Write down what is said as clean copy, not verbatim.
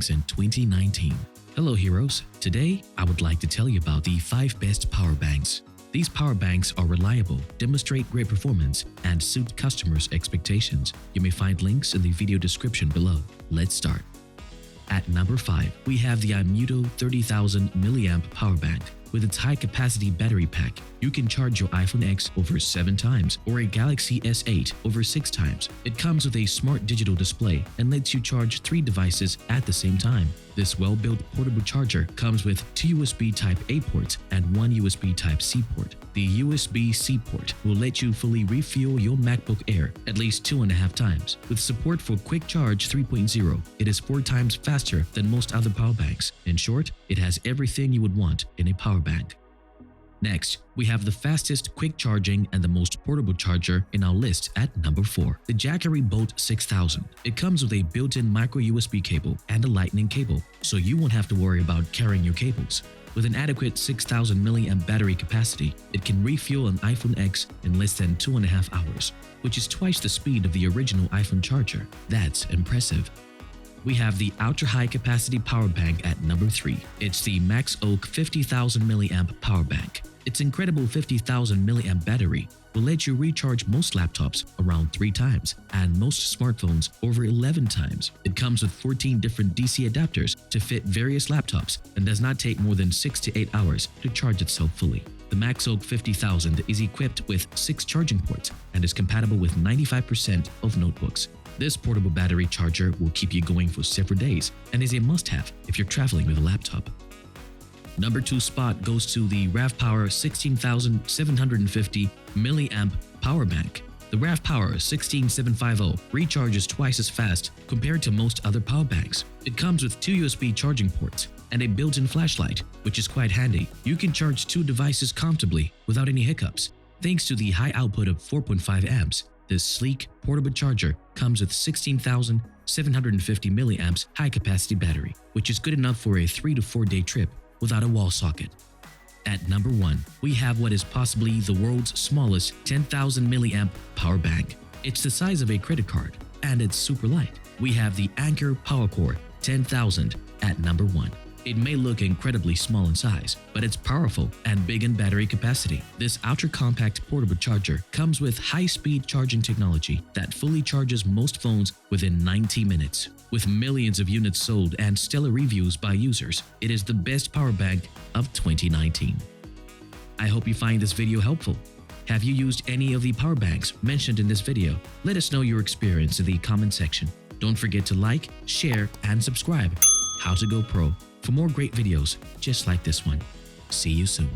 banks in 2019. Hello heroes, today I would like to tell you about the 5 best power banks. These power banks are reliable, demonstrate great performance, and suit customers' expectations. You may find links in the video description below. Let's start. At number 5, we have the iMuto 30,000 mAh power bank. With its high-capacity battery pack, you can charge your iPhone X over 7 times or a Galaxy S8 over 6 times. It comes with a smart digital display and lets you charge 3 devices at the same time. This well-built portable charger comes with 2 USB Type-A ports and 1 USB Type-C port. The USB-C port will let you fully refuel your MacBook Air at least 2.5 times. With support for Quick Charge 3.0, it is 4 times faster than most other power banks. In short, it has everything you would want in a power bank. Next, we have the fastest quick charging and the most portable charger in our list at number 4, the Jackery Bolt 6000. It comes with a built-in micro USB cable and a lightning cable, so you won't have to worry about carrying your cables. With an adequate 6,000 mAh battery capacity, it can refuel an iPhone X in less than 2.5 hours, which is twice the speed of the original iPhone charger. That's impressive. We have the ultra-high capacity power bank at number 3. It's the MAXOAK 50,000 mAh power bank. Its incredible 50,000 mAh battery will let you recharge most laptops around 3 times and most smartphones over 11 times. It comes with 14 different DC adapters to fit various laptops and does not take more than 6 to 8 hours to charge itself fully. The MAXOAK 50,000 is equipped with 6 charging ports and is compatible with 95% of notebooks. This portable battery charger will keep you going for several days and is a must-have if you're traveling with a laptop. Number 2 spot goes to the RAVPower 16750 mAh power bank. The RAVPower 16750 recharges twice as fast compared to most other power banks. It comes with 2 USB charging ports and a built-in flashlight, which is quite handy. You can charge 2 devices comfortably without any hiccups. Thanks to the high output of 4.5 amps, this sleek, portable charger comes with 16,750 mAh high-capacity battery, which is good enough for a 3 to 4 day trip without a wall socket. At number 1, we have what is possibly the world's smallest 10,000 mAh power bank. It's the size of a credit card, and it's super light. We have the Anker PowerCore 10,000 at number 1. It may look incredibly small in size, but it's powerful and big in battery capacity. This ultra-compact portable charger comes with high-speed charging technology that fully charges most phones within 90 minutes. With millions of units sold and stellar reviews by users, it is the best power bank of 2019. I hope you find this video helpful. Have you used any of the power banks mentioned in this video? Let us know your experience in the comment section. Don't forget to like, share, and subscribe. How to Go Pro for more great videos just like this one. See you soon.